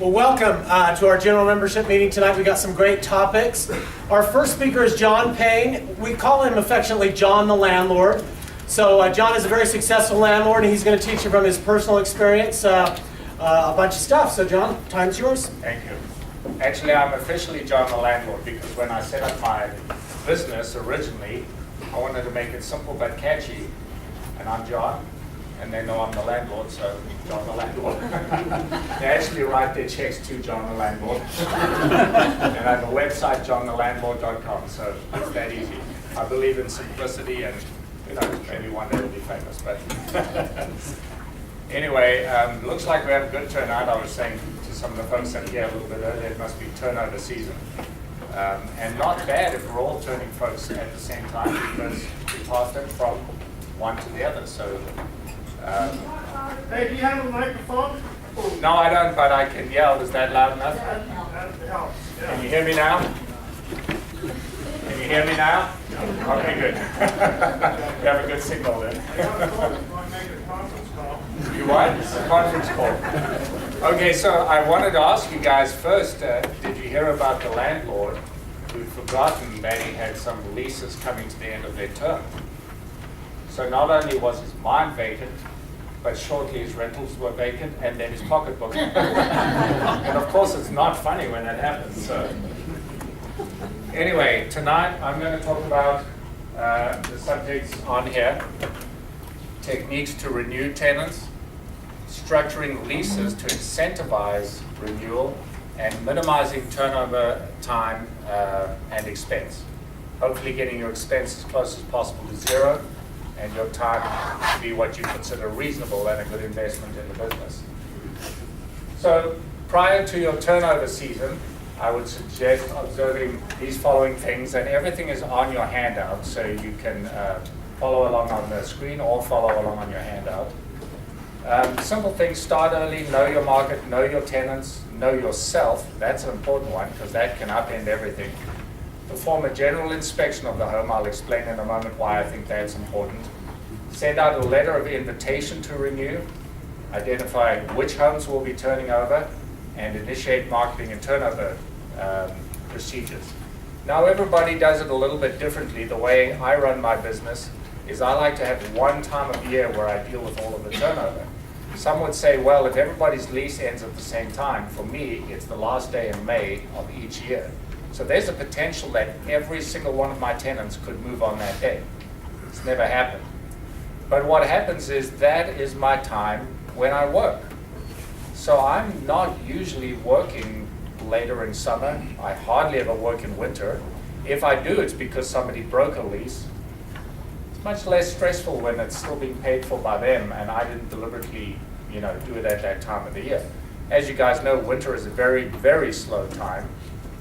Well, welcome to our general membership meeting tonight. We got some great topics. Our first speaker is John Payne. We call him affectionately John the Landlord. So John is a very successful landlord, and he's going to teach you from his personal experience a bunch of stuff. So John, time's yours. Thank you. Actually, I'm officially John the Landlord because when I set up my business originally, I wanted to make it simple but catchy. And I'm John, and they know I'm the landlord, so John the Landlord. They actually write their checks to John the Landlord. And I have a website, johnthelandlord.com, so it's that easy. I believe in simplicity, and maybe one day we'll be famous. But anyway, looks like we have a good turnout. I was saying to some of the folks that here a little bit earlier, it must be turnover season. And not bad if we're all turning folks at the same time, because we passed it from one to the other. So, hey, do you have a microphone? no, I don't, but I can yell. Is that loud enough? That helps. Yeah. Can you hear me now? Can you hear me now? Okay, good. You have a good signal then. I got a call. I'm going to make a conference call. You what? It's a conference call. Okay, so I wanted to ask you guys first, did you hear about the landlord who'd forgotten that he had some leases coming to the end of their term? So not only was his mind vacant, but shortly his rentals were vacant, and then his pocketbook. And of course, it's not funny when that happens. So anyway, tonight I'm going to talk about the subjects on here: techniques to renew tenants, structuring leases to incentivize renewal, and minimizing turnover time and expense. Hopefully getting your expense as close as possible to zero, and your time to be what you consider reasonable and a good investment in the business. So prior to your turnover season, I would suggest observing these following things, and everything is on your handout, so you can follow along on the screen or follow along on your handout. Simple things: start early, know your market, know your tenants, know yourself. That's an important one because that can upend everything. Perform a general inspection of the home. I'll explain in a moment why I think that's important. Send out a letter of invitation to renew. Identify which homes will be turning over, and initiate marketing and turnover procedures. Now, everybody does it a little bit differently. The way I run my business is I like to have one time of year where I deal with all of the turnover. Some would say, well, if everybody's lease ends at the same time, for me, it's the last day in May of each year. So there's a potential that every single one of my tenants could move on that day. It's never happened. But what happens is that is my time when I work. So I'm not usually working later in summer. I hardly ever work in winter. If I do, it's because somebody broke a lease. It's much less stressful when it's still being paid for by them, and I didn't deliberately, do it at that time of the year. As you guys know, winter is a very, very slow time.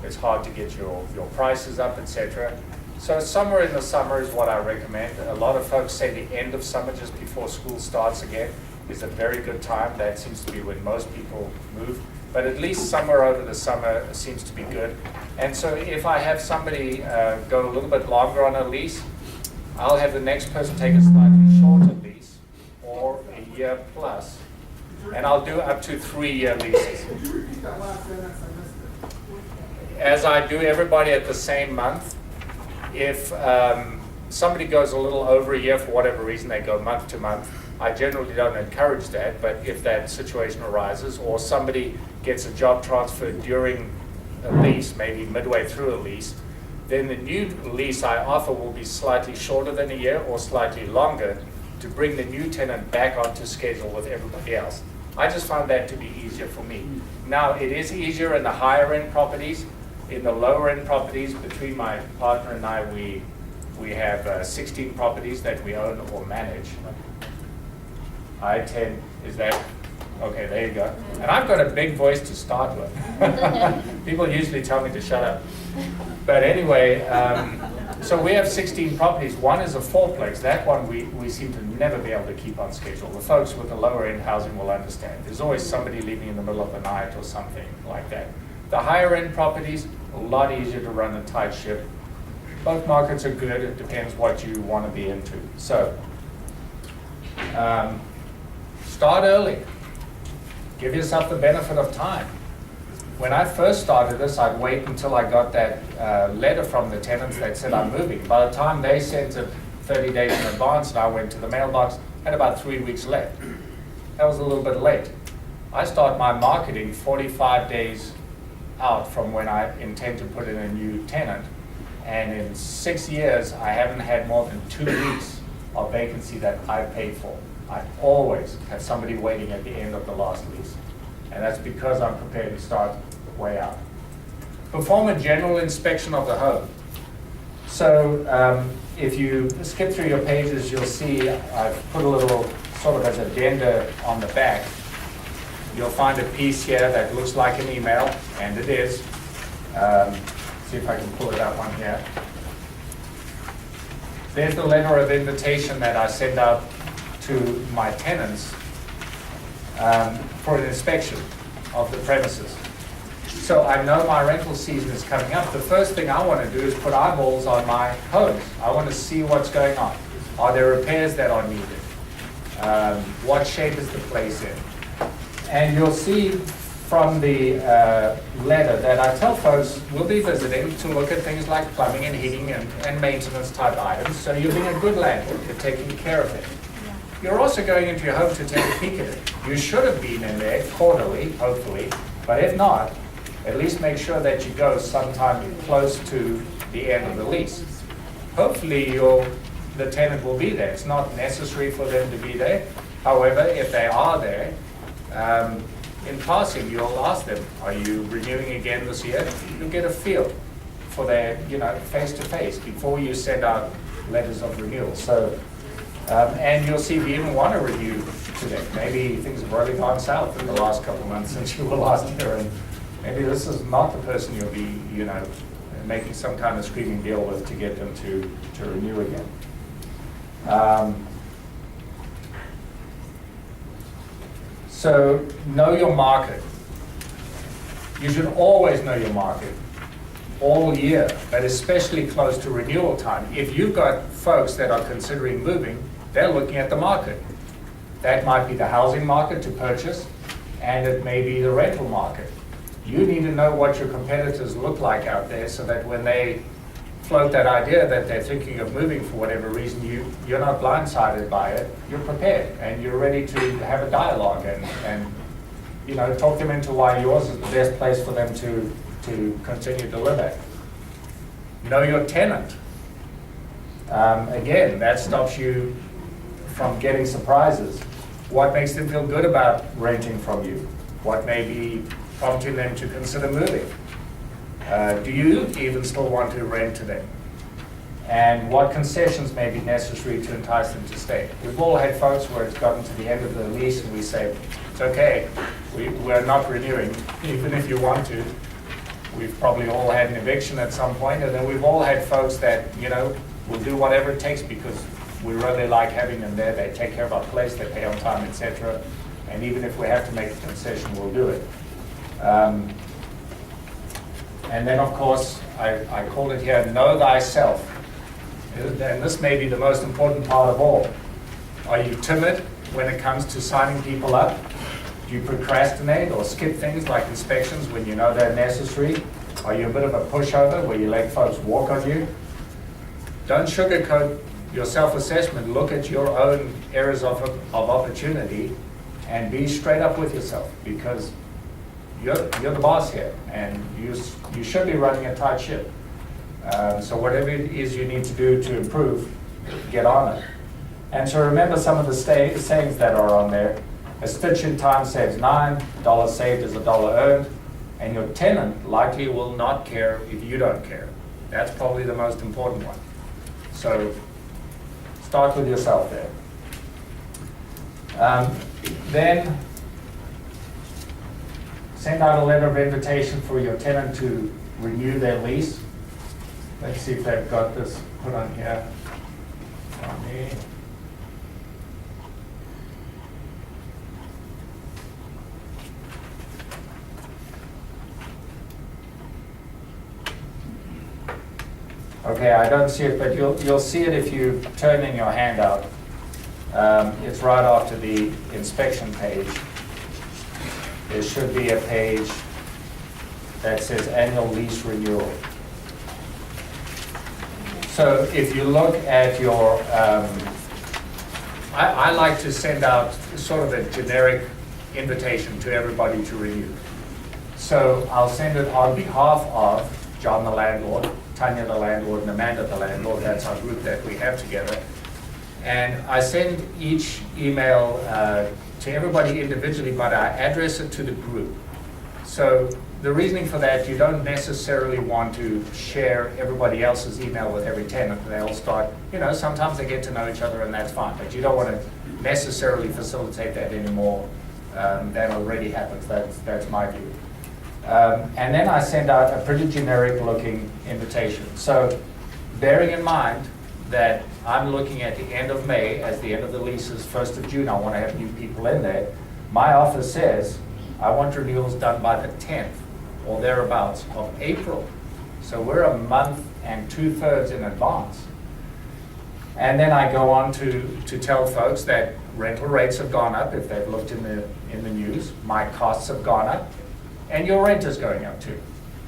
It's hard to get your prices up, etc. So somewhere in the summer is what I recommend. A lot of folks say the end of summer, just before school starts again, is a very good time. That seems to be when most people move. But at least somewhere over the summer seems to be good. And so if I have somebody go a little bit longer on a lease, I'll have the next person take a slightly shorter lease, or a year plus. And I'll do up to 3-year leases. Could you repeat that last sentence? I missed it. As I do everybody at the same month, if somebody goes a little over a year for whatever reason, they go month to month, I generally don't encourage that, but if that situation arises, or somebody gets a job transfer during a lease, maybe midway through a lease, then the new lease I offer will be slightly shorter than a year or slightly longer to bring the new tenant back onto schedule with everybody else. I just found that to be easier for me. Now, it is easier in the higher end properties. In the lower end properties, between my partner and I, we have 16 properties that we own or manage. Is that, okay, there you go. And I've got a big voice to start with. People usually tell me to shut up. But anyway, so we have 16 properties. One is a fourplex. That one we seem to never be able to keep on schedule. The folks with the lower end housing will understand. There's always somebody leaving in the middle of the night or something like that. The higher end properties, a lot easier to run a tight ship. Both markets are good. It depends what you want to be into. So start early. Give yourself the benefit of time. when I first started this, I'd wait until I got that letter from the tenants that said I'm moving. By the time they sent it 30 days in advance and I went to the mailbox, I had about 3 weeks left. That was a little bit late. I start my marketing 45 days out from when I intend to put in a new tenant. And in 6 years, I haven't had more than 2 weeks of vacancy that I've paid for. I always have somebody waiting at the end of the last lease. And that's because I'm prepared to start way out. Perform a general inspection of the home. So if you skip through your pages, you'll see I've put a little sort of as addenda on the back. You'll find a piece here that looks like an email, and it is. See if I can pull it up on here. There's the letter of invitation that I send out to my tenants for an inspection of the premises. So I know my rental season is coming up. The first thing I want to do is put eyeballs on my homes. I want to see what's going on. Are there repairs that are needed? What shape is the place in? And you'll see from the letter that I tell folks we'll be visiting to look at things like plumbing and heating and maintenance type items. So you're being a good landlord, you're taking care of it. You're also going into your home to take a peek at it. You should have been in there quarterly, hopefully, but if not, at least make sure that you go sometime close to the end of the lease. Hopefully the tenant will be there. It's not necessary for them to be there. However, if they are there, in passing, you'll ask them, are you renewing again this year? You'll get a feel for their, face-to-face before you send out letters of renewal. So, and you'll see if you even want to renew today. Maybe things have really gone south in the last couple of months since you were last here, and maybe this is not the person you'll be, making some kind of screaming deal with to get them to renew again. So know your market. You should always know your market all year, but especially close to renewal time. If you've got folks that are considering moving, they're looking at the market. That might be the housing market to purchase, and it may be the rental market. You need to know what your competitors look like out there so that when they float that idea that they're thinking of moving for whatever reason, you're not blindsided by it, you're prepared and you're ready to have a dialogue and talk them into why yours is the best place for them to continue to live at. Know your tenant. Again, that stops you from getting surprises. What makes them feel good about renting from you? What may be prompting them to consider moving? Do you even still want to rent to them? And what concessions may be necessary to entice them to stay? We've all had folks where it's gotten to the end of the lease and we say, it's okay, we're not renewing, even if you want to. We've probably all had an eviction at some point, and then we've all had folks that, will do whatever it takes because we really like having them there. They take care of our place, they pay on time, etc. And even if we have to make a concession, we'll do it. And then, of course, I call it here, know thyself. And this may be the most important part of all. Are you timid when it comes to signing people up? Do you procrastinate or skip things like inspections when you know they're necessary? Are you a bit of a pushover where you let folks walk on you? Don't sugarcoat your self-assessment. Look at your own areas of opportunity and be straight up with yourself, because you're the boss here, and you should be running a tight ship. So whatever it is you need to do to improve, get on it. And so remember some of the sayings that are on there. A stitch in time saves 9, $1 saved is $1 earned, and your tenant likely will not care if you don't care. That's probably the most important one. So start with yourself there. Then send out a letter of invitation for your tenant to renew their lease. Let's see if they've got this put on here. On me. Okay, I don't see it, but you'll see it if you turn in your handout. It's right after the inspection page. There should be a page that says annual lease renewal. So if you look at your, I like to send out sort of a generic invitation to everybody to renew. So I'll send it on behalf of John the landlord, Tanya the landlord, and Amanda the landlord. That's our group that we have together. And I send each email to everybody individually, but I address it to the group. So the reasoning for that, you don't necessarily want to share everybody else's email with every tenant. They'll start, sometimes they get to know each other and that's fine, but you don't want to necessarily facilitate that anymore than already happens. That's my view. And then I send out a pretty generic looking invitation. So bearing in mind that I'm looking at the end of May as the end of the leases, 1st of June, I want to have new people in there. My office says I want renewals done by the 10th or thereabouts of April. So we're a month and 2/3 in advance. And then I go on to tell folks that rental rates have gone up if they've looked in the news. My costs have gone up, and your rent is going up too.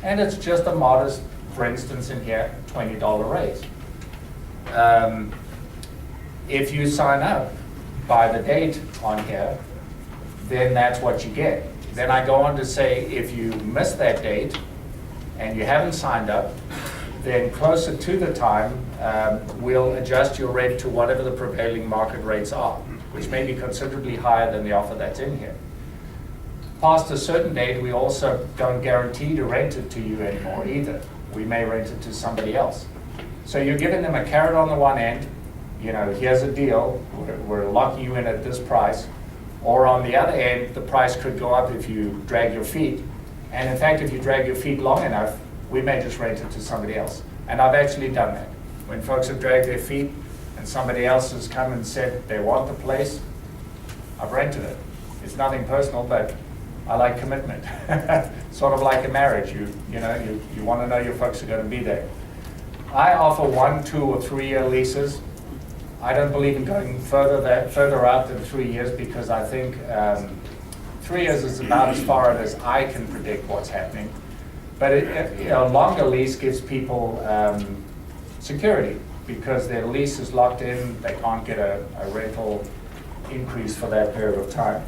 And it's just a modest, for instance in here, $20 raise. If you sign up by the date on here, then that's what you get. Then I go on to say, if you miss that date and you haven't signed up, then closer to the time, we'll adjust your rent to whatever the prevailing market rates are, which may be considerably higher than the offer that's in here. Past a certain date, we also don't guarantee to rent it to you anymore either. We may rent it to somebody else. So you're giving them a carrot on the one end, here's a deal, we're locking you in at this price. Or on the other end, the price could go up if you drag your feet. And in fact, if you drag your feet long enough, we may just rent it to somebody else. And I've actually done that. When folks have dragged their feet and somebody else has come and said they want the place, I've rented it. It's nothing personal, but I like commitment. Sort of like a marriage. You want to know your folks are going to be there. I offer 1, 2, or 3 year leases. I don't believe in going further out than 3 years because I think 3 years is about as far out as I can predict what's happening. But a longer lease gives people security because their lease is locked in. They can't get a rental increase for that period of time.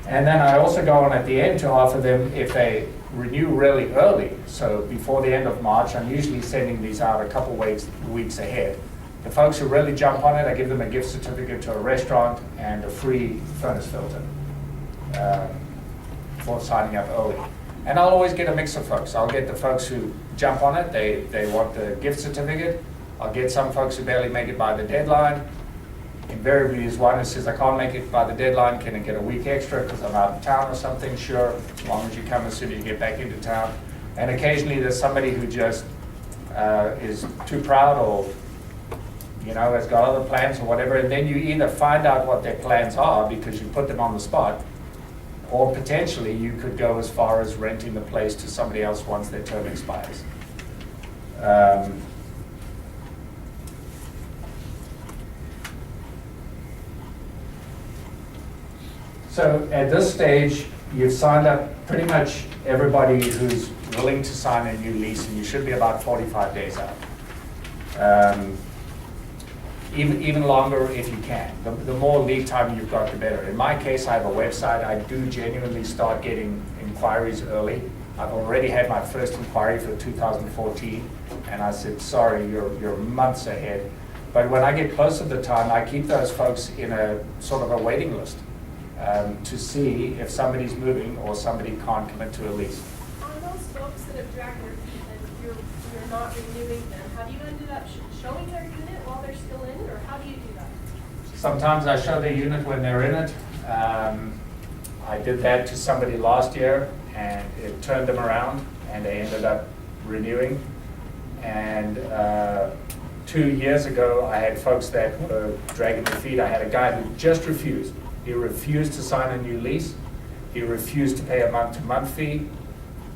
And then I also go on at the end to offer them, if they renew really early, so before the end of March, I'm usually sending these out a couple weeks ahead. The folks who really jump on it, I give them a gift certificate to a restaurant and a free furnace filter for signing up early. And I'll always get a mix of folks. I'll get the folks who jump on it, they want the gift certificate. I'll get some folks who barely make it by the deadline. Invariably is one who says, I can't make it by the deadline, can I get a week extra because I'm out of town or something? Sure, as long as you come as soon as you get back into town. And occasionally there's somebody who just is too proud or has got other plans or whatever, and then you either find out what their plans are because you put them on the spot, or potentially you could go as far as renting the place to somebody else once their term expires. So at this stage, you've signed up pretty much everybody who's willing to sign a new lease, and you should be about 45 days out. Even longer if you can. The more lead time you've got, the better. In my case, I have a website. I do genuinely start getting inquiries early. I've already had my first inquiry for 2014, and I said, sorry, you're months ahead. But when I get closer to the time, I keep those folks in a sort of a waiting list to see if somebody's moving or somebody can't commit to a lease. On those folks that have dragged their feet and you're not renewing them, have you ended up showing their unit while they're still in it, or how do you do that? Sometimes I show their unit when they're in it. I did that to somebody last year, and it turned them around, and they ended up renewing. And 2 years ago, I had folks that were dragging their feet. I had a guy who just refused. He refused to sign a new lease. He refused to pay a month-to-month fee.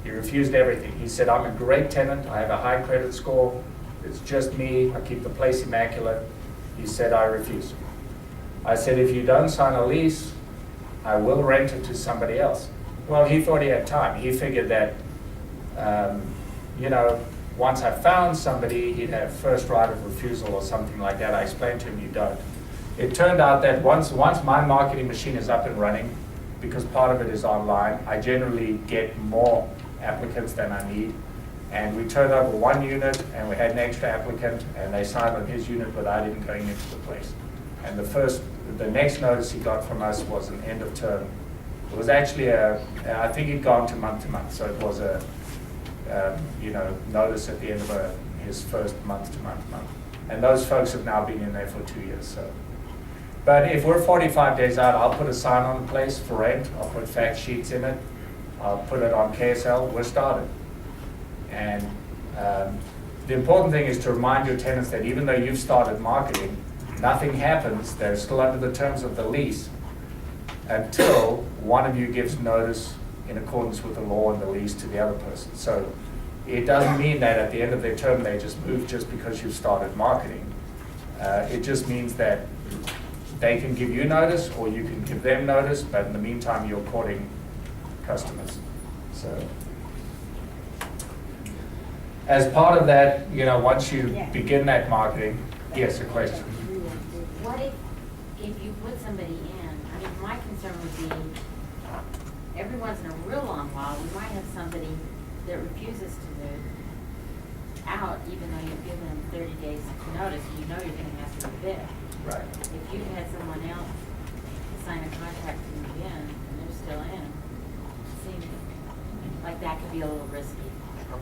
He refused everything. He said, I'm a great tenant. I have a high credit score. It's just me. I keep the place immaculate. He said, I refuse. I said, if you don't sign a lease, I will rent it to somebody else. Well, he thought he had time. He figured that you know, once I found somebody, he'd have first right of refusal or something like that. I explained to him, you don't. It turned out that once my marketing machine is up and running, because part of it is online, I generally get more applicants than I need. And we turned over one unit, and we had an extra applicant, and they signed on his unit without even going into the place. And the next notice he got from us was an end of term. It was actually I think he'd gone to month, so it was a, you know, notice at the end of his first month. And those folks have now been in there for 2 years, so. But if we're 45 days out, I'll put a sign on the place for rent, I'll put fact sheets in it, I'll put it on KSL, we're started. And the important thing is to remind your tenants that even though you've started marketing, nothing happens, they're still under the terms of the lease until one of you gives notice in accordance with the law and the lease to the other person. So it doesn't mean that at the end of their term they just move just because you've started marketing. It just means that they can give you notice or you can give them notice, but in the meantime you're courting customers. So as part of that, you know, once you begin that marketing, yes, a question. What if you put somebody in, I mean, my concern would be, every once in a real long while, we might have somebody that refuses to move out, even though you've given them 30 days notice, and you know you're gonna have to move in. Right. If you had someone else sign a contract to move in, and they're still in, it seems like that could be a little risky.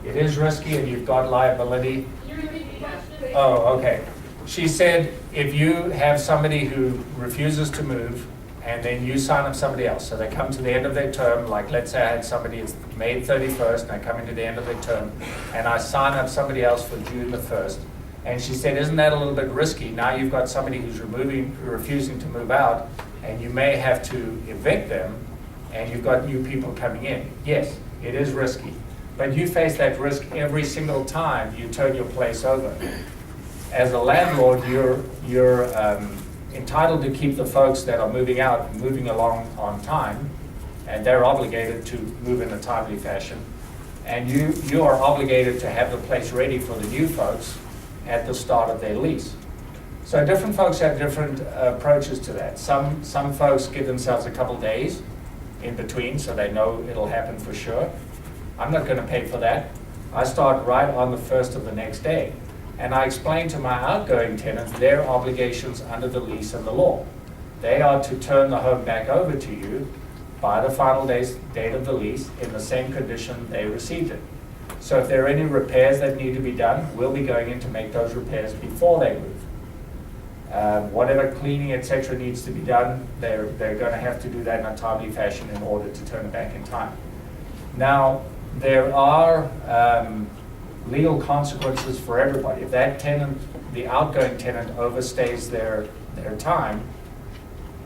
It is risky and you've got liability. You're repeating the question? Oh, okay. She said if you have somebody who refuses to move and then you sign up somebody else, so they come to the end of their term, like let's say I had somebody, it's May 31st, and I come into the end of their term, and I sign up somebody else for June the 1st, and she said, isn't that a little bit risky? Now you've got somebody who's refusing to move out, and you may have to evict them, and you've got new people coming in. Yes, it is risky, but you face that risk every single time you turn your place over. As a landlord, you're entitled to keep the folks that are moving out moving along on time, and they're obligated to move in a timely fashion. And you are obligated to have the place ready for the new folks at the start of their lease. So different folks have different approaches to that. Some folks give themselves a couple days in between so they know it'll happen for sure. I'm not going to pay for that. I start right on the first of the next day. And I explain to my outgoing tenants their obligations under the lease and the law. They are to turn the home back over to you by the final date of the lease in the same condition they received it. So if there are any repairs that need to be done, we'll be going in to make those repairs before they move. Whatever cleaning, etc. needs to be done, they're going to have to do that in a timely fashion in order to turn it back in time. Now, there are legal consequences for everybody. If that tenant, the outgoing tenant, overstays their time,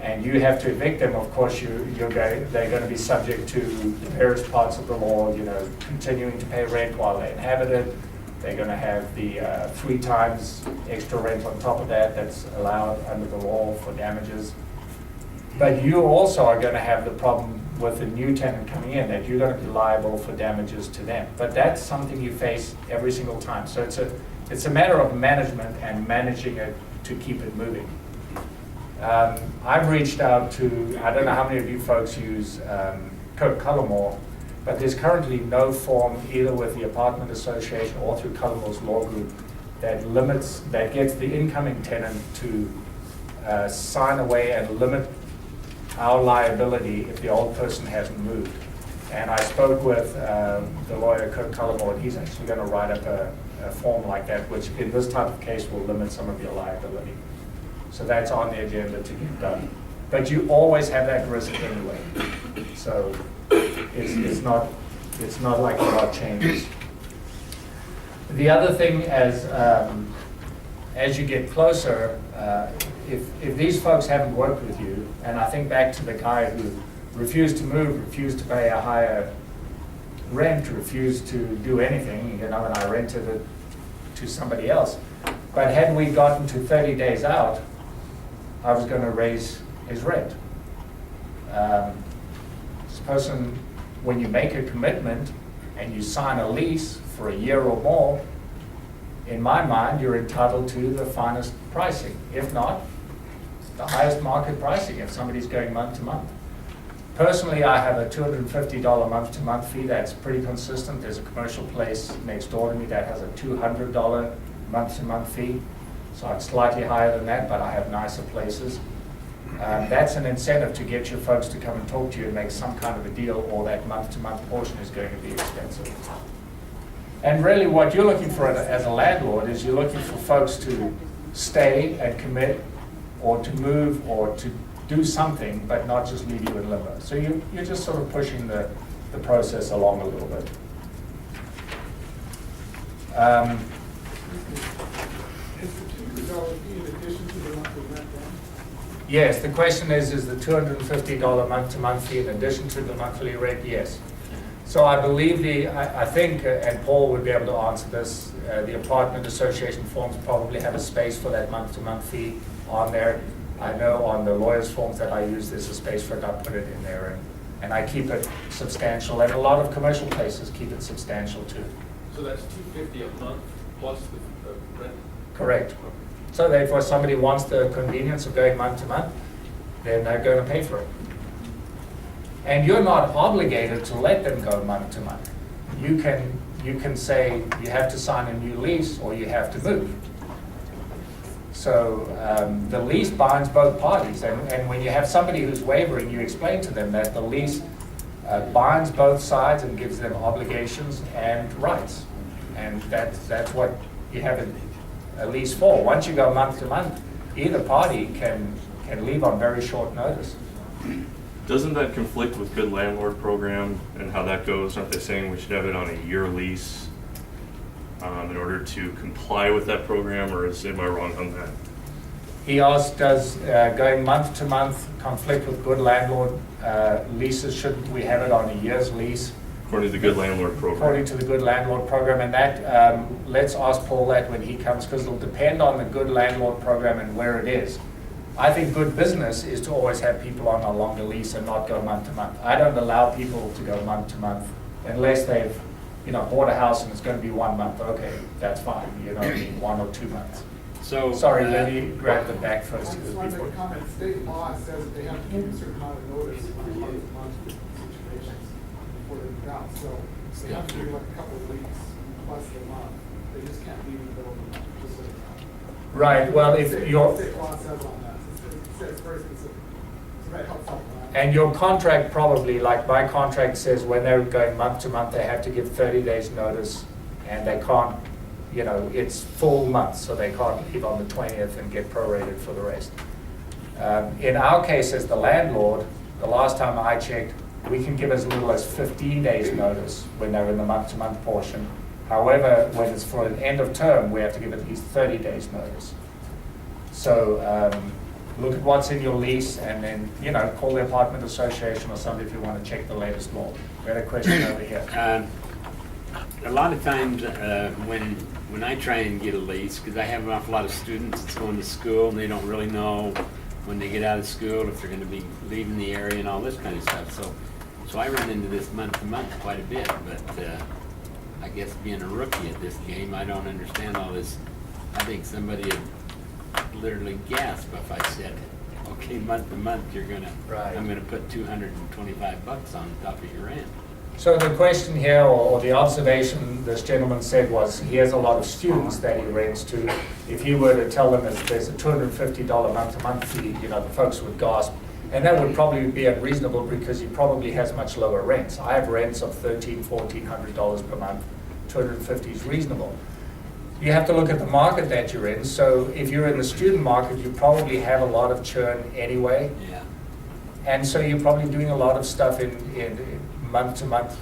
and you have to evict them, of course, they're going to be subject to the various parts of the law, you know, continuing to pay rent while they inhabit it. They're going to have the 3 times extra rent on top of that that's allowed under the law for damages. But you also are going to have the problem with a new tenant coming in, that you're going to be liable for damages to them. But that's something you face every single time. So it's a matter of management and managing it to keep it moving. I've reached out to, I don't know how many of you folks use Kirk Cullimore, but there's currently no form either with the apartment association or through Cullimore's law group that gets the incoming tenant to sign away and limit our liability if the old person hasn't moved. And I spoke with the lawyer, Kirk Cullimore, and he's actually going to write up a form like that, which in this type of case will limit some of your liability. So that's on the agenda to get done. But you always have that risk anyway. So it's not like a lot changes. The other thing, as you get closer, if these folks haven't worked with you, and I think back to the guy who refused to move, refused to pay a higher rent, refused to do anything, you know, and I rented it to somebody else. But had we gotten to 30 days out, I was going to raise his rent. This person, when you make a commitment and you sign a lease for a year or more, in my mind, you're entitled to the finest pricing. If not, the highest market pricing if somebody's going month to month. Personally, I have a $250 month-to-month fee that's pretty consistent. There's a commercial place next door to me that has a $200 month-to-month fee. So I'm slightly higher than that, but I have nicer places. That's an incentive to get your folks to come and talk to you and make some kind of a deal, or that month-to-month portion is going to be expensive. And really what you're looking for as a landlord is you're looking for folks to stay and commit, or to move, or to do something, but not just leave you in limbo. So you're just sort of pushing the process along a little bit. Is the $200 fee in addition to the monthly rent then? Yes, the question is the $250 month-to-month fee in addition to the monthly rate? Yes. So I believe I think, and Paul would be able to answer this, the apartment association forms probably have a space for that month-to-month fee on there. I know on the lawyer's forms that I use, there's a space for it, I put it in there, and I keep it substantial, and a lot of commercial places keep it substantial too. So that's $250 a month plus the rent? Correct. So therefore, if somebody wants the convenience of going month to month, then they're going to pay for it. And you're not obligated to let them go month to month. You can say you have to sign a new lease or you have to move. So the lease binds both parties, and when you have somebody who's wavering, you explain to them that the lease binds both sides and gives them obligations and rights. And that's what you have a lease for. Once you go month to month, either party can leave on very short notice. Doesn't that conflict with good landlord program and how that goes? Aren't they saying we should have it on a year lease in order to comply with that program, or am I wrong on that? He asked, does going month to month conflict with good landlord leases? Shouldn't we have it on a year's lease? According to the good landlord program. According to the good landlord program, and that, let's ask Paul that when he comes, because it'll depend on the good landlord program and where it is. I think good business is to always have people on a longer lease and not go month to month. I don't allow people to go month to month unless they've, bought a house and it's going to be 1 month. Okay, that's fine. 1 or 2 months. So Sorry, let me grab the back first. I just wanted to make a comment. State law says that they have to give a certain amount of notice on month-to-month situations before they move out. So they have to give like a couple of weeks plus the month. They just can't leave in the middle of the month. Just so you know. Right, well, if you're... State law says on that. It says very specific. So that helps out. And your contract probably, like my contract says, when they're going month to month, they have to give 30 days notice, and they can't, it's full months, so they can't leave on the 20th and get prorated for the rest. In our case as the landlord, the last time I checked, we can give as little as 15 days notice when they're in the month to month portion. However, when it's for an end of term, we have to give at least 30 days notice. So, look at what's in your lease, and then, call the apartment association or something if you want to check the latest law. We had a question over here. a lot of times when I try and get a lease, because I have an awful lot of students that's going to school and they don't really know when they get out of school if they're going to be leaving the area and all this kind of stuff. So I run into this month to month quite a bit, but I guess being a rookie at this game, I don't understand all this. I think somebody would literally gasp if I said, okay, month to month, Right. I'm gonna put $225 on top of your rent. So the question here, or the observation this gentleman said was, he has a lot of students that he rents to. If you were to tell them that there's a $250 month-to-month fee, the folks would gasp. And that would probably be unreasonable because he probably has much lower rents. I have rents of $1,300, $1,400 per month. $250 is reasonable. You have to look at the market that you're in. So if you're in the student market, you probably have a lot of churn anyway. Yeah. And so you're probably doing a lot of stuff in month-to-month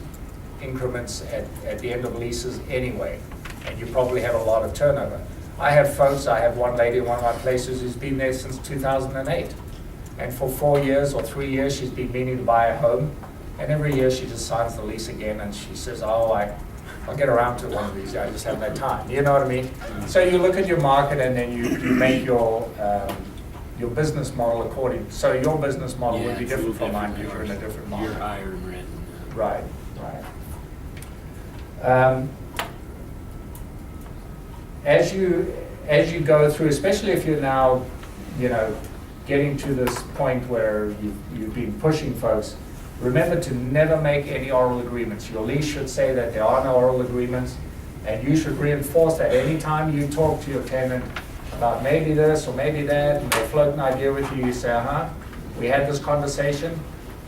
increments at the end of leases anyway. And you probably have a lot of turnover. I have one lady in one of my places who's been there since 2008. And for 4 years or 3 years, she's been meaning to buy a home. And every year she just signs the lease again and she says, oh, I'll get around to one of these. I just haven't had time. You know what I mean? So you look at your market and then you make your business model according. So your business model would be different from mine because you're in a different market. You're higher in rent. Right, right. As you go through, especially if you're now, getting to this point where you've been pushing folks, remember to never make any oral agreements. Your lease should say that there are no oral agreements, and you should reinforce that anytime you talk to your tenant about maybe this or maybe that, and they float an idea with you, you say, we had this conversation,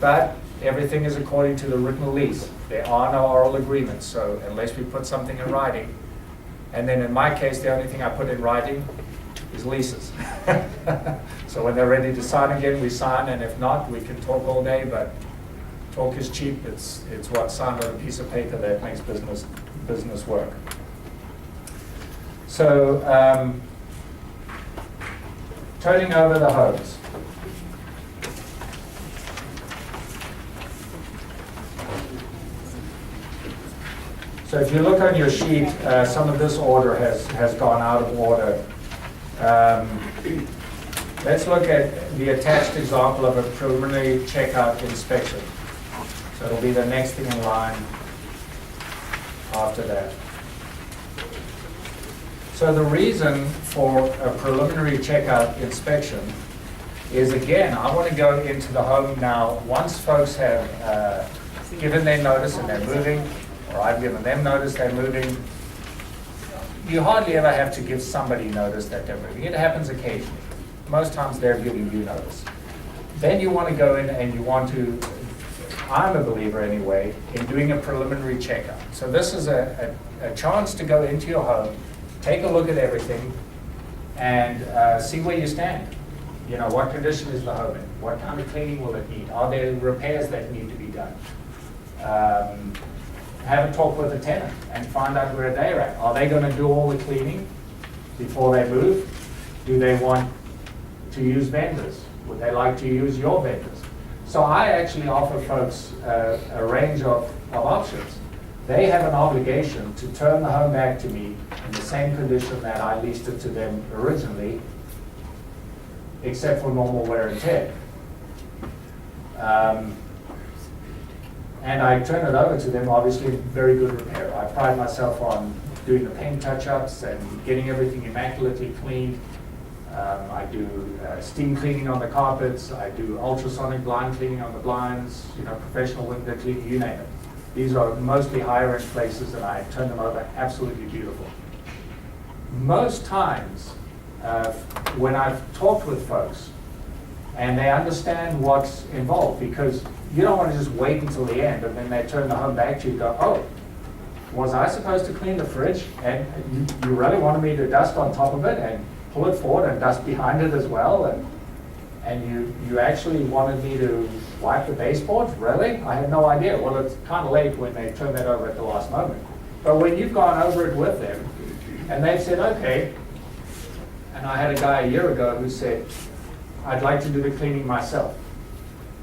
but everything is according to the written lease. There are no oral agreements, so unless we put something in writing. And then in my case, the only thing I put in writing is leases. So when they're ready to sign again, we sign, and if not, we can talk all day, but talk is cheap. It's what's signed on a piece of paper that makes business work. So, turning over the homes. So if you look on your sheet, some of this order has gone out of order. Let's look at the attached example of a preliminary checkout inspection. So it'll be the next thing in line after that. So the reason for a preliminary checkout inspection is, again, I want to go into the home now. Once folks have given their notice and they're moving, or I've given them notice they're moving, you hardly ever have to give somebody notice that they're moving. It happens occasionally. Most times they're giving you notice. Then you want to go in and you want to, I'm a believer anyway, in doing a preliminary checkout. So this is a chance to go into your home, take a look at everything, and see where you stand. What condition is the home in? What kind of cleaning will it need? Are there repairs that need to be done? Have a talk with the tenant and find out where they're at. Are they going to do all the cleaning before they move? Do they want to use vendors? Would they like to use your vendors? So I actually offer folks a range of options. They have an obligation to turn the home back to me in the same condition that I leased it to them originally, except for normal wear and tear. And I turn it over to them, obviously, in very good repair. I pride myself on doing the paint touch-ups and getting everything immaculately cleaned. I do steam cleaning on the carpets. I do ultrasonic blind cleaning on the blinds, professional window cleaning, you name it. These are mostly higher-end places, and I turn them over absolutely beautiful. Most times, when I've talked with folks, and they understand what's involved, because you don't want to just wait until the end and then they turn the home back to you and go, oh, was I supposed to clean the fridge? And you really wanted me to dust on top of it and pull it forward and dust behind it as well? And you actually wanted me to wipe the baseboards? Really? I had no idea. Well, it's kind of late when they turn that over at the last moment. But when you've gone over it with them and they've said, okay, and I had a guy a year ago who said, I'd like to do the cleaning myself.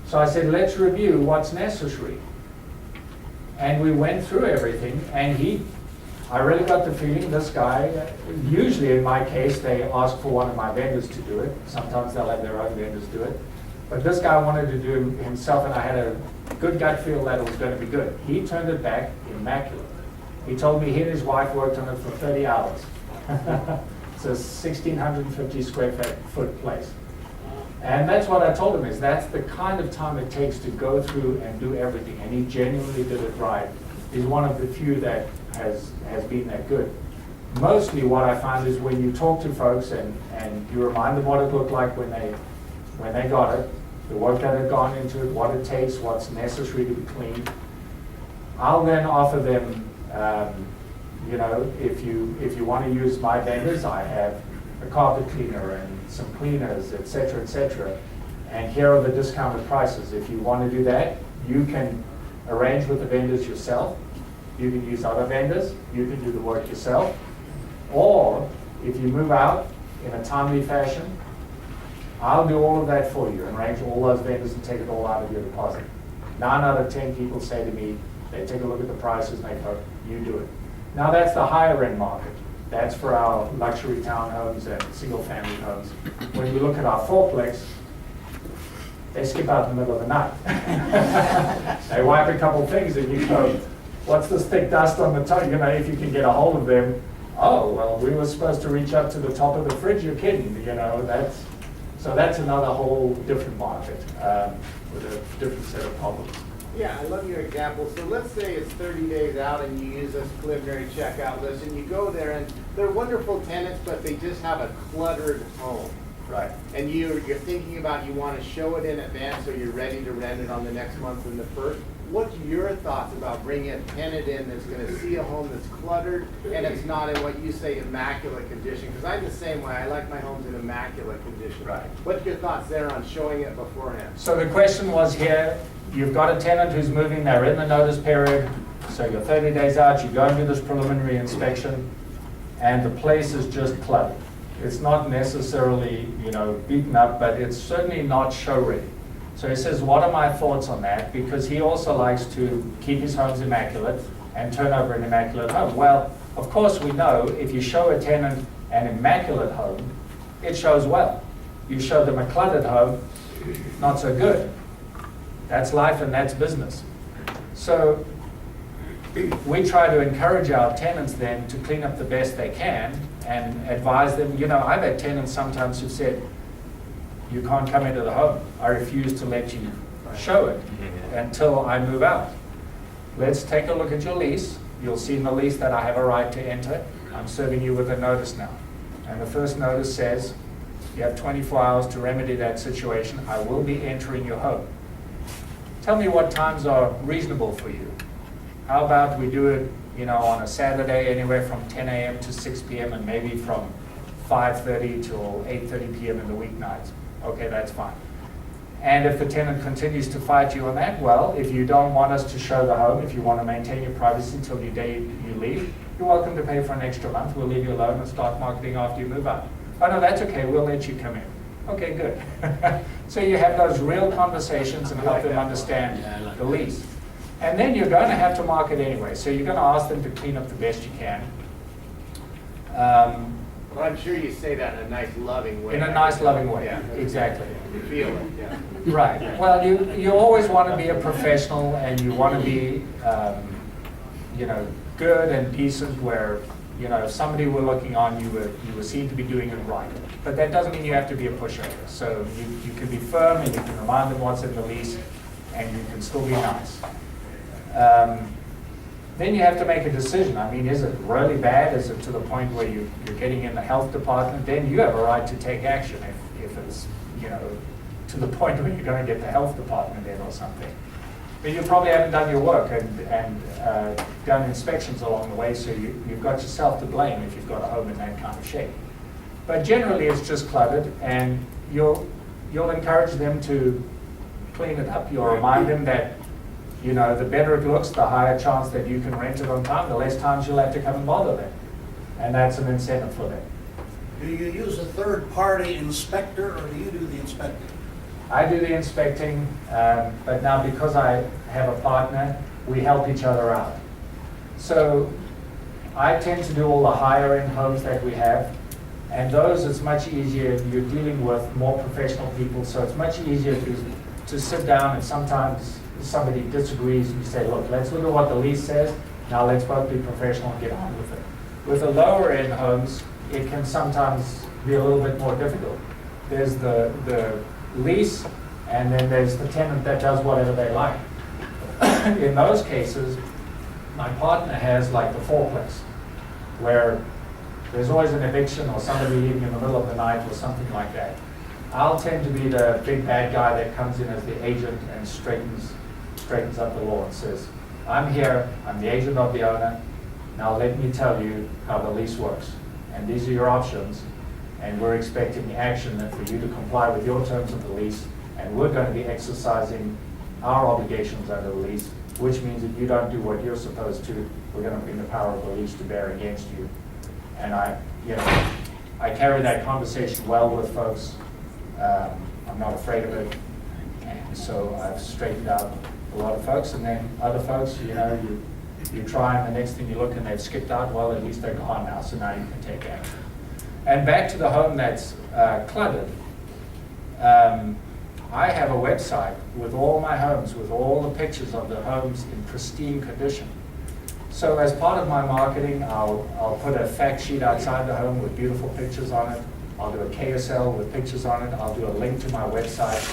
So I said, let's review what's necessary. And we went through everything, and I really got the feeling this guy, usually in my case, they ask for one of my vendors to do it. Sometimes they'll have their own vendors do it. But this guy wanted to do it himself, and I had a good gut feel that it was going to be good. He turned it back immaculate. He told me he and his wife worked on it for 30 hours. It's a 1,650 square foot place. And that's what I told him, is that's the kind of time it takes to go through and do everything. And he genuinely did it right. He's one of the few that has been that good. Mostly what I find is when you talk to folks and you remind them what it looked like when they got it, the work that had gone into it, what it takes, what's necessary to be cleaned, I'll then offer them, if you want to use my vendors, I have a carpet cleaner and some cleaners, et cetera, and here are the discounted prices. If you want to do that, you can arrange with the vendors yourself. You can use other vendors. You can do the work yourself. Or if you move out in a timely fashion, I'll do all of that for you and arrange all those vendors and take it all out of your deposit. 9 out of 10 people say to me, they take a look at the prices and they go, you do it. Now that's the higher end market. That's for our luxury townhomes and single family homes. When you look at our fourplex, they skip out in the middle of the night. They wipe a couple things and you go, what's this thick dust on the top, you know, if you can get a hold of them. Oh, well, we were supposed to reach up to the top of the fridge, you're kidding, you know, so that's another whole different market with a different set of problems. Yeah, I love your example. So let's say it's 30 days out and you use this preliminary checkout list and you go there and they're wonderful tenants, but they just have a cluttered home. Right. And you're thinking about you want to show it in advance so you're ready to rent it on the next month and the first. What's your thoughts about bringing a tenant in that's going to see a home that's cluttered and it's not in what you say immaculate condition? Because I'm the same way. I like my homes in immaculate condition. Right. What's your thoughts there on showing it beforehand? So the question was here, you've got a tenant who's moving, they're in the notice period, so you're 30 days out, you go and do this preliminary inspection, and the place is just cluttered. It's not necessarily, you know, beaten up, but it's certainly not show ready. So he says, what are my thoughts on that? Because he also likes to keep his homes immaculate and turn over an immaculate home. Well, of course we know if you show a tenant an immaculate home, it shows well. You show them a cluttered home, not so good. That's life and that's business. So we try to encourage our tenants then to clean up the best they can and advise them. You know, I've had tenants sometimes who've said, you can't come into the home. I refuse to let you show it until I move out. Let's take a look at your lease. You'll see in the lease that I have a right to enter. I'm serving you with a notice now. And the first notice says, you have 24 hours to remedy that situation. I will be entering your home. Tell me what times are reasonable for you. How about we do it, you know, on a Saturday, anywhere from 10 a.m. to 6 p.m. and maybe from 5:30 till 8:30 p.m. in the weeknights. Okay, that's fine. And if the tenant continues to fight you on that, well, if you don't want us to show the home, if you want to maintain your privacy until the day you leave, you're welcome to pay for an extra month. We'll leave you alone and start marketing after you move out. Oh no, that's okay, we'll let you come in. Okay, good. So you have those real conversations and help them understand the lease. And then you're going to have to market anyway, so you're going to ask them to clean up the best you can. Well, I'm sure you say that in a nice, loving way. In a nice, loving way, Yeah. exactly. You feel it, yeah. Right. Well, you always want to be a professional and you want to be, you know, good and decent where, you know, if somebody were looking on, you were seen to be doing it right. But that doesn't mean you have to be a pushover. So you can be firm and you can remind them what's in the lease and you can still be nice. Then you have to make a decision. I mean, is it really bad? Is it to the point where you're getting in the health department? Then you have a right to take action if it's, you know, to the point where you're going to get the health department in or something. But you probably haven't done your work and done inspections along the way, so you've got yourself to blame if you've got a home in that kind of shape. But generally it's just cluttered, and you'll encourage them to clean it up. You'll remind them that, you know, the better it looks, the higher chance that you can rent it on time, the less times you'll have to come and bother them. And that's an incentive for them. Do you use a third-party inspector, or do you do the inspecting? I do the inspecting, but now because I have a partner, we help each other out. So I tend to do all the higher-end homes that we have, and those it's much easier. You're dealing with more professional people, so it's much easier to sit down, and sometimes somebody disagrees and you say, look, let's look at what the lease says, now let's both be professional and get on with it. With the lower end homes, it can sometimes be a little bit more difficult. There's the lease, and then there's the tenant that does whatever they like. In those cases, my partner has like the fourplex, where there's always an eviction or somebody leaving in the middle of the night or something like that. I'll tend to be the big bad guy that comes in as the agent and straightens up the law and says, I'm here, I'm the agent of the owner, now let me tell you how the lease works. And these are your options, and we're expecting action for you to comply with your terms of the lease, and we're going to be exercising our obligations under the lease, which means if you don't do what you're supposed to, we're going to bring the power of the lease to bear against you. And I carry that conversation well with folks. I'm not afraid of it, and so I've straightened out a lot of folks, and then other folks, you know, you try, and the next thing you look and they've skipped out, well, at least they're gone now, so now you can take action. And back to the home that's cluttered, I have a website with all my homes, with all the pictures of the homes in pristine condition. So as part of my marketing, I'll put a fact sheet outside the home with beautiful pictures on it. I'll do a KSL with pictures on it. I'll do a link to my website.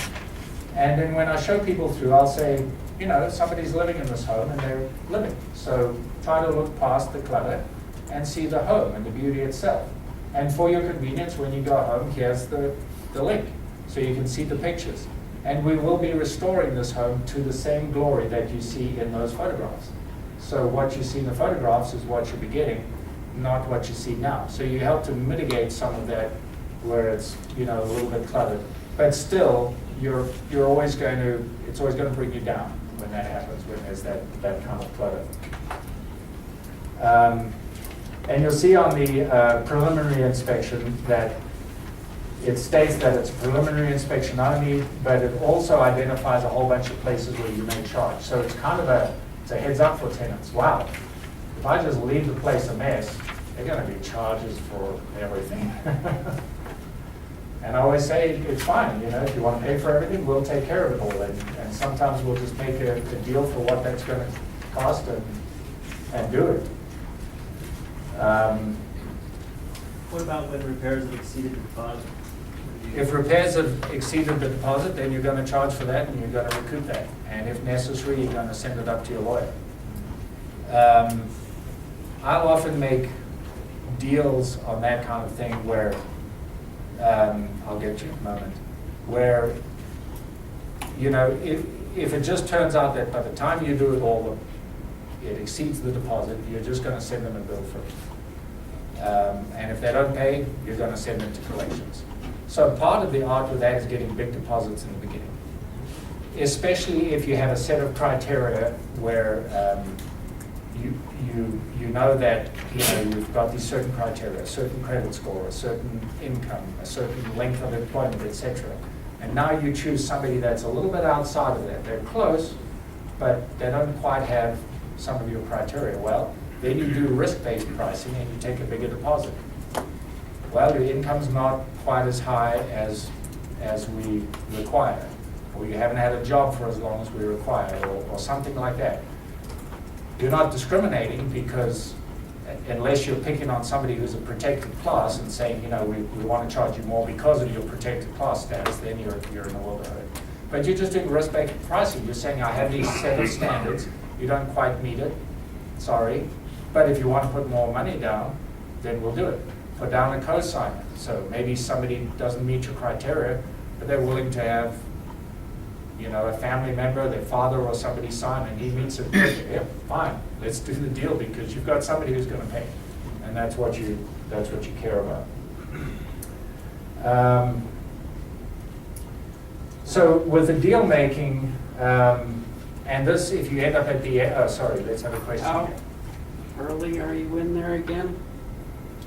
And then when I show people through, I'll say, you know, somebody's living in this home and they're living. So try to look past the clutter and see the home and the beauty itself. And for your convenience, when you go home, here's the link. So you can see the pictures. And we will be restoring this home to the same glory that you see in those photographs. So what you see in the photographs is what you'll be getting, not what you see now. So you help to mitigate some of that where it's, you know, a little bit cluttered. But still, you're always going to, it's always going to bring you down when that happens, when there's that kind of clutter. And you'll see on the preliminary inspection that it states that it's a preliminary inspection only, but it also identifies a whole bunch of places where you may charge. So it's kind of it's a heads up for tenants. Wow, if I just leave the place a mess, they're going to be charges for everything. And I always say, it's fine, you know, if you want to pay for everything, we'll take care of it all. And sometimes we'll just make a deal for what that's going to cost and do it. What about when repairs have exceeded the deposit? If repairs have exceeded the deposit, then you're going to charge for that and you're going to recoup that. And if necessary, you're going to send it up to your lawyer. I'll often make deals on that kind of thing where, I'll get you in a moment, where, you know, if it just turns out that by the time you do it all, it exceeds the deposit, you're just going to send them a bill for it. And if they don't pay, you're going to send them to collections. So part of the art with that is getting big deposits in the beginning, especially if you have a set of criteria where you know that, you know, you've got these certain criteria, a certain credit score, a certain income, a certain length of employment, etc. And now you choose somebody that's a little bit outside of that. They're close, but they don't quite have some of your criteria. Well, then you do risk-based pricing and you take a bigger deposit. Well, your income's not quite as high as we require, or you haven't had a job for as long as we require, or something like that. You're not discriminating because unless you're picking on somebody who's a protected class and saying, you know, we want to charge you more because of your protected class status, then you're in the world of hurt. But you're just doing risk-based pricing. You're saying, I have these set of standards, you don't quite meet it, sorry. But if you want to put more money down, then we'll do it. Put down a cosigner. So maybe somebody doesn't meet your criteria, but they're willing to have, you know, a family member, their father or somebody sign, and he meets it. Yeah, fine, let's do the deal because you've got somebody who's going to pay, and that's what you care about. So with the deal making, and this, if you end up at the end, oh, sorry, let's have a question. How early are you in there again?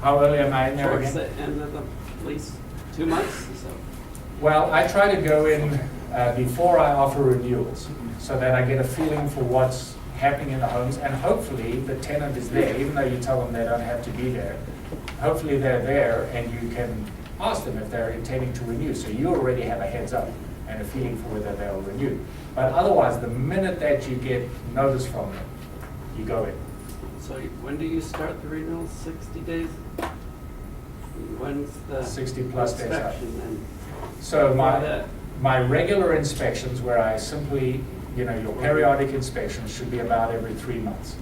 How early am I in there Towards again? the end of at least 2 months or so. Well, I try to go in before I offer renewals so that I get a feeling for what's happening in the homes, and hopefully the tenant is there, even though you tell them they don't have to be there. Hopefully they're there and you can ask them if they're intending to renew, so you already have a heads up and a feeling for whether they'll renew. But otherwise, the minute that you get notice from them, you go in. So when do you start the renewal? 60 days? When's the 60 plus days out. inspection then? So Before that? my regular inspections, where I simply, you know, your periodic inspections should be about every 3 months.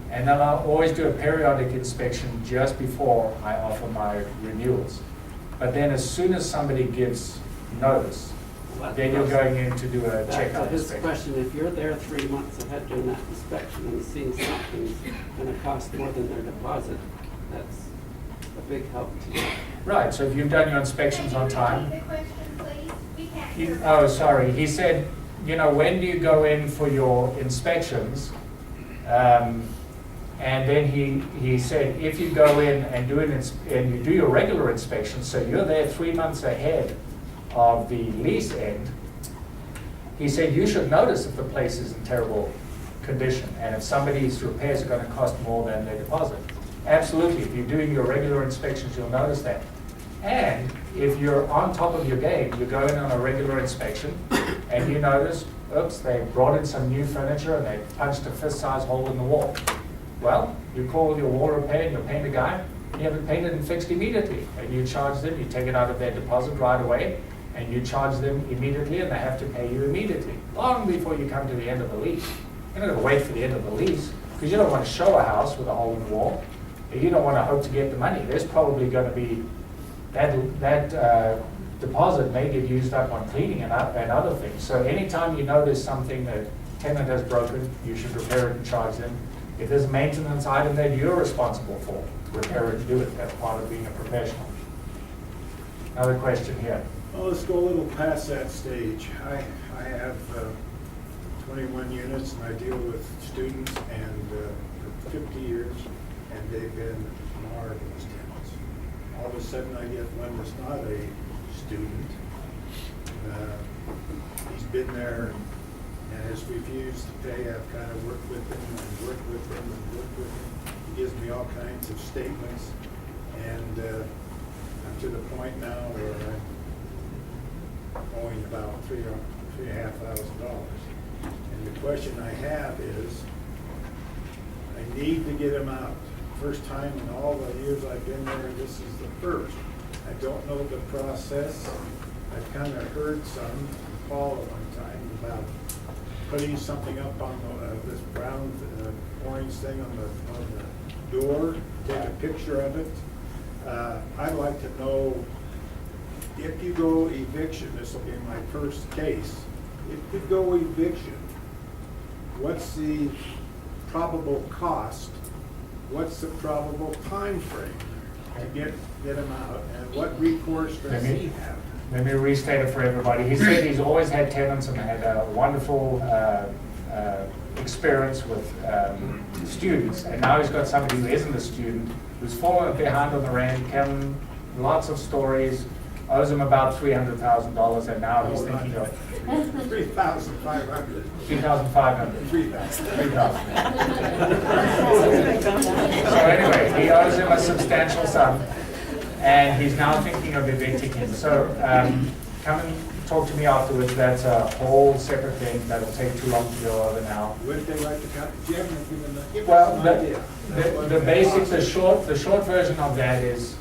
And then I'll always do a periodic inspection just before I offer my renewals. But then as soon as somebody gives notice, then you're going in to do a Back to checkout his inspection. question, if you're there 3 months ahead doing that inspection and seeing something's gonna cost more than their deposit, that's a big help to you. Right, so if you've done your inspections on time. Can you repeat the question, please? We can't He, hear. oh, sorry. He said, you know, when do you go in for your inspections? And then he said, if you go in and and you do your regular inspections, so you're there 3 months ahead of the lease end, he said you should notice if the place is in terrible condition and if somebody's repairs are going to cost more than their deposit. Absolutely. If you're doing your regular inspections, you'll notice that. And if you're on top of your game, you go in on a regular inspection and you notice, oops, they brought in some new furniture and they punched a fist-sized hole in the wall. Well, you call your wall repair and you paint the guy, you have it painted and fixed immediately. And you charge them, you take it out of their deposit right away, and you charge them immediately, and they have to pay you immediately, long before you come to the end of the lease. You're not gonna wait for the end of the lease, because you don't want to show a house with a hole in the wall. You don't want to hope to get the money. There's probably going to be, that deposit may get used up on cleaning and other things. So anytime you know there's something that tenant has broken, you should repair it and charge them. If there's a maintenance item that you're responsible for, repair it and do it. That's part of being a professional. Another question here. Well, let's go a little past that stage. I have 21 units and I deal with students and for 50 years, and they've been marvelous tenants. All of a sudden I get one that's not a student. He's been there and has refused to pay. I've kind of worked with him and worked with him and worked with him. He gives me all kinds of statements, and I'm to the point now where I'm owing about $3,500. And the question I have is, I need to get him out. First time in all the years I've been there, this is the first. I don't know the process. I've kind of heard some from Paul at one time about putting something up on this brown orange thing on the door, take a picture of it. I'd like to know, if you go eviction, this will be my first case, if you go eviction, what's the probable cost? What's the probable time frame to get him out, and what recourse does he have? Let me restate it for everybody. He said he's always had tenants and had a wonderful experience with students, and now he's got somebody who isn't a student, who's fallen behind on the rent, telling lots of stories, owes him about $300,000, and now he's thinking of $3,500. $3,500. $3,000. So anyway, he owes him a substantial sum, and he's now thinking of evicting him. So come and talk to me afterwards. That's a whole separate thing that'll take too long to go over now. Would they like to come? Jim, give Well, us an idea. the short version of that is,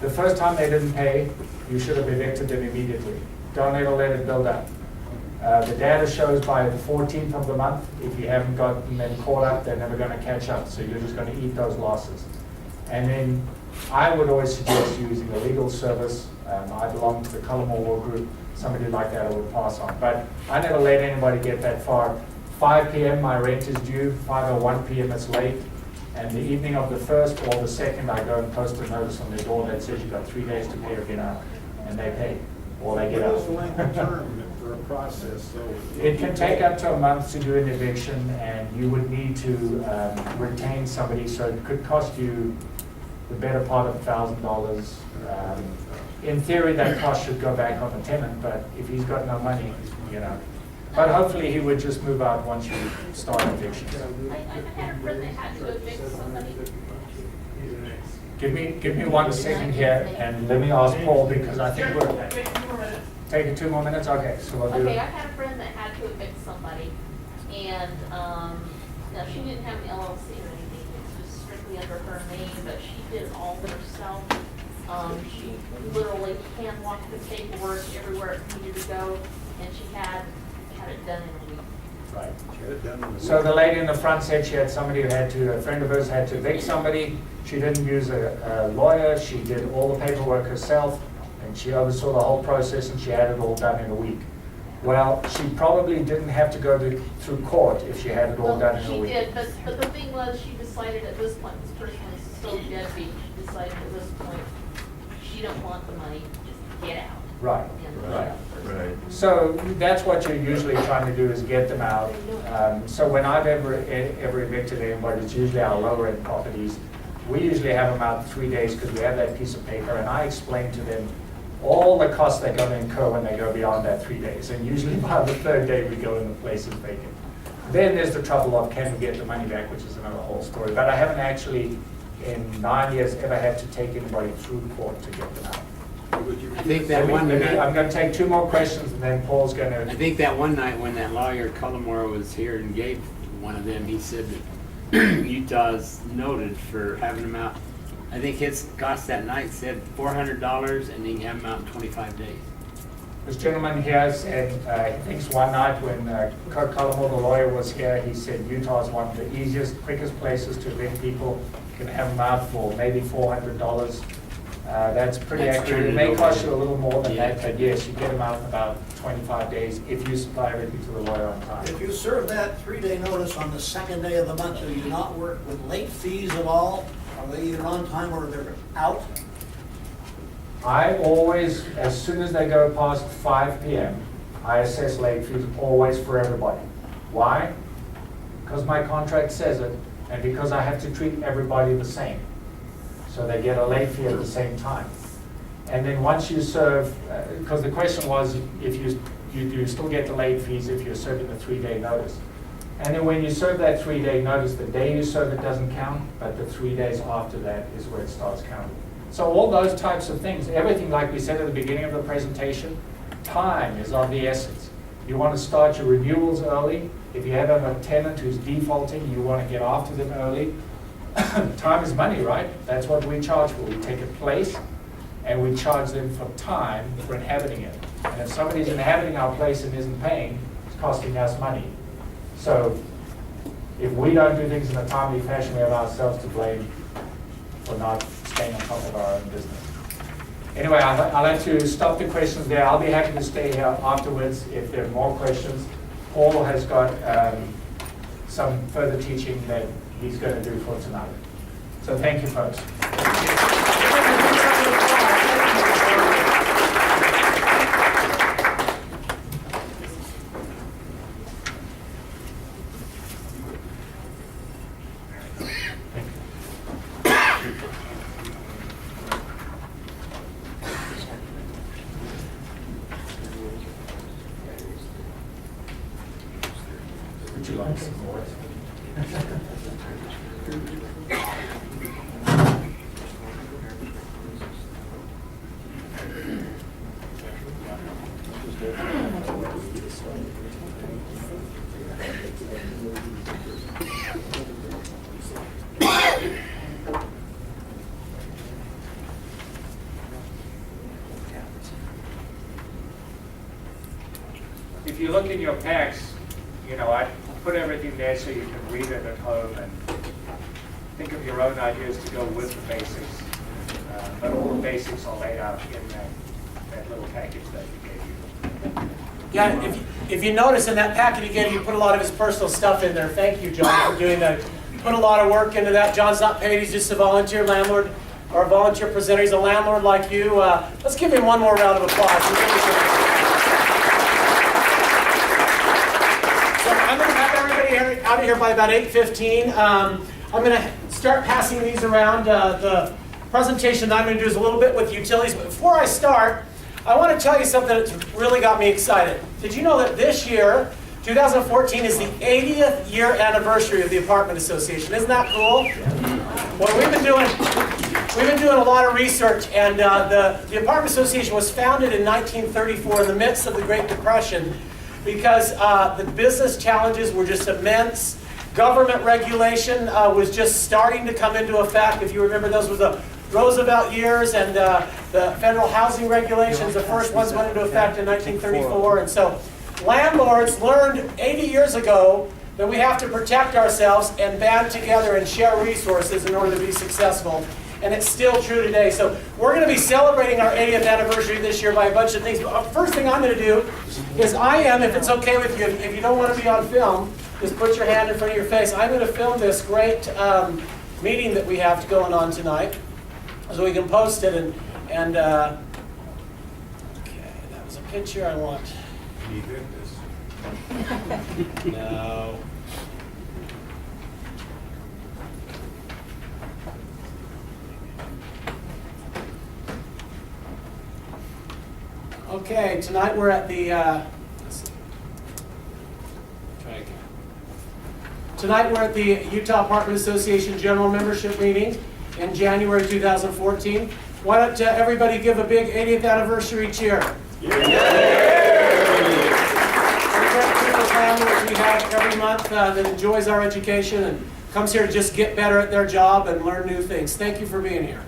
the first time they didn't pay, you should have evicted them immediately. Don't ever let it build up. The data shows by the 14th of the month, if you haven't gotten them caught up, they're never going to catch up. So you're just going to eat those losses. And then I would always suggest using a legal service. I belong to the Cullimore Law Group. Somebody like that I would pass on. But I never let anybody get that far. 5 p.m. my rent is due. 5:01 p.m. it's late. And the evening of the 1st or the 2nd, I go and post a notice on their door that says you've got 3 days to pay or get out. And they pay, or they get out. What is the length of term for a process? So It can take up to a month to do an eviction, and you would need to retain somebody, so it could cost you the better part of $1,000. In theory, that cost should go back on the tenant, but if he's got no money, you know. But hopefully he would just move out once you start evictions. I had a friend that had to evict somebody. Give me 1 second here, and let me ask Paul, because I think we're taking 2 more minutes. Okay, so we'll do Okay, I it. had a friend that had to evict somebody, and, now she didn't have an LLC or anything, it's just strictly under her name, but she did it all herself. She literally hand-walked the paperwork everywhere it needed to go, and she had it done in a week. Right. Get it done in a week. So the lady in the front said she had somebody who had to, a friend of hers had to evict somebody. She didn't use a lawyer, she did all the paperwork herself, and she oversaw the whole process, and she had it all done in a week. Well, she probably didn't have to go through court if she had it all done in a week. She did, but the thing was, she decided at this point, this person was so deadbeat, she decided at this point, she don't want the money, just get out. Right, And, right. Right. So that's what you're usually trying to do, is get them out. So when I've ever evicted anybody, it's usually our lower end properties. We usually have them out in 3 days because we have that piece of paper, and I explain to them all the costs they're going to incur when they go beyond that 3 days. And usually by the 3rd day, we go and the place is vacant. Then there's the trouble of, can we get the money back, which is another whole story. But I haven't actually, in 9 years, ever had to take anybody through court to get them out. I think that one night, I'm going to take 2 more questions, and then Paul's going I to. think that one night when that lawyer Cullimore was here and gave one of them, he said that Utah's noted for having them out. I think his cost that night said $400, and you can have them out in 25 days. This gentleman here said, he thinks one night when Kirk Cullimore, the lawyer, was here, he said Utah is one of the easiest, quickest places to rent people. You can have them out for maybe $400. That's pretty That's accurate. It turned may it cost over. you a little more than Yeah. that, but yes, you get them out in about 25 days if you supply everything to the lawyer on time. If you serve that 3-day notice on the second day of the month, do you not work with late fees at all? Are they either on time or they're out? I always, as soon as they go past 5 p.m., I assess late fees always for everybody. Why? Because my contract says it, and because I have to treat everybody the same. So they get a late fee at the same time. And then once you serve, because the question was if you still get the late fees if you're serving the 3-day notice. And then when you serve that 3-day notice, the day you serve it doesn't count, but the 3 days after that is where it starts counting. So all those types of things, everything like we said at the beginning of the presentation, time is of the essence. You want to start your renewals early. If you have a tenant who's defaulting, you want to get after them early. Time is money, right? That's what we charge for. We take a place and we charge them for time for inhabiting it. And if somebody's inhabiting our place and isn't paying, it's costing us money. So if we don't do things in a timely fashion, we have ourselves to blame for not staying on top of our own business. Anyway, I'll have to stop the questions there. I'll be happy to stay here afterwards if there are more questions. Paul has got some further teaching that he's going to do for tonight. So thank you, folks. Would you like some more? If you look in your packs, I put everything there so you can read it at home and think of your own ideas to go with the basics. But all the basics are laid out in that little package that we gave you. Yeah, if you notice in that packet again, you put a lot of his personal stuff in there. Thank you, John, for doing that. Put a lot of work into that. John's not paid, he's just a volunteer landlord or a volunteer presenter. He's a landlord like you. Let's give him one more round of applause. So I'm going to have everybody out of here by about 8:15. I'm going to start passing these around. The presentation that I'm going to do is a little bit with utilities. But before I start, I want to tell you something that's really got me excited. Did you know that this year, 2014, is the 80th year anniversary of the Apartment Association? Isn't that cool? Well, we've been doing a lot of research, and the Apartment Association was founded in 1934 in the midst of the Great Depression because the business challenges were just immense. Government regulation was just starting to come into effect. If you remember, those were the Roosevelt years, and the federal housing regulations, the first ones went into effect in 1934. And so landlords learned 80 years ago that we have to protect ourselves and band together and share resources in order to be successful. And it's still true today. So we're going to be celebrating our 80th anniversary this year by a bunch of things. But first thing I'm going to do is if it's okay with you, if you don't want to be on film, just put your hand in front of your face. I'm going to film this great meeting that we have going on tonight, so we can post it. And okay, that was a picture I want. No. Okay, tonight we're at the, Tonight we're at the Utah Apartment Association General Membership Meeting in January 2014. Why don't everybody give a big 80th anniversary cheer? Yeah. We have every month that enjoys our education and comes here to just get better at their job and learn new things. Thank you for being here.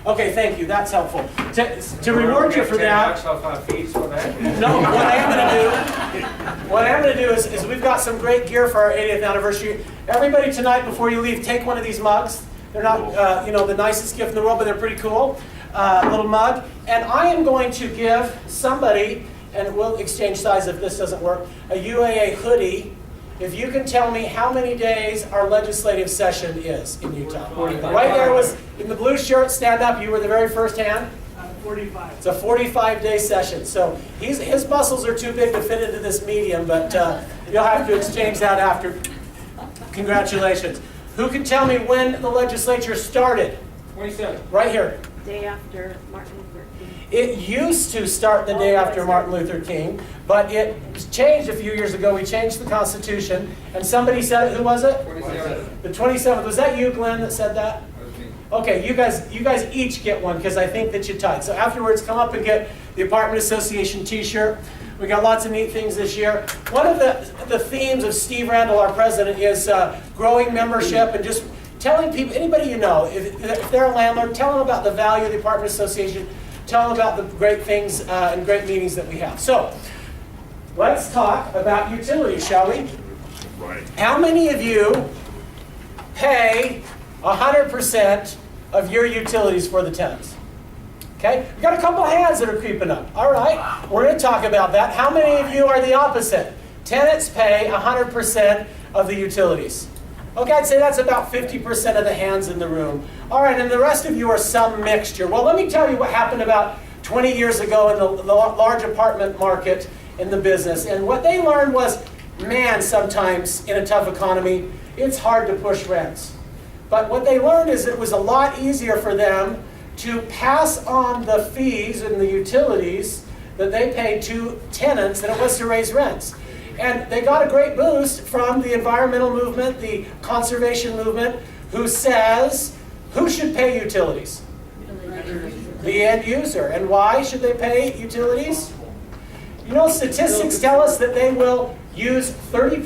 Okay, thank you. That's helpful. To reward you for that. $10 off our fees for that? No, what I am going to do is we've got some great gear for our 80th anniversary. Everybody tonight, before you leave, take one of these mugs. They're not, the nicest gift in the world, but they're pretty cool. Little mug. And I am going to give somebody, and we'll exchange size if this doesn't work, a UAA hoodie. If you can tell me how many days our legislative session is in Utah. 45. Right there was, in the blue shirt, stand up, you were the very first hand. 45. It's a 45-day session. So his muscles are too big to fit into this medium, but you'll have to exchange that after. Congratulations. Who can tell me when the legislature started? 27. Right here. Day after Martin Luther King. It used to start the day after Martin Luther King, but it changed a few years ago. We changed the Constitution, and somebody said it. Who was it? 27. The 27th. Was that you, Glenn, that said that? Okay, you guys each get one because I think that you tied. So afterwards, come up and get the Apartment Association T-shirt. We got lots of neat things this year. One of the themes of Steve Randall, our president, is growing membership and just telling people, anybody you know, if they're a landlord, tell them about the value of the Apartment Association. Tell them about the great things and great meetings that we have. So let's talk about utilities, shall we? Right. How many of you pay 100% of your utilities for the tenants? Okay, we've got a couple of hands that are creeping up. All right, we're going to talk about that. How many of you are the opposite? Tenants pay 100% of the utilities. Okay, I'd say that's about 50% of the hands in the room. All right, and the rest of you are some mixture. Well, let me tell you what happened about 20 years ago in the large apartment market in the business. And what they learned was, man, sometimes in a tough economy, it's hard to push rents. But what they learned is it was a lot easier for them to pass on the fees and the utilities that they paid to tenants than it was to raise rents. And they got a great boost from the environmental movement, the conservation movement, who says, who should pay utilities? The end user. And why should they pay utilities? You know, statistics tell us that they will use 30%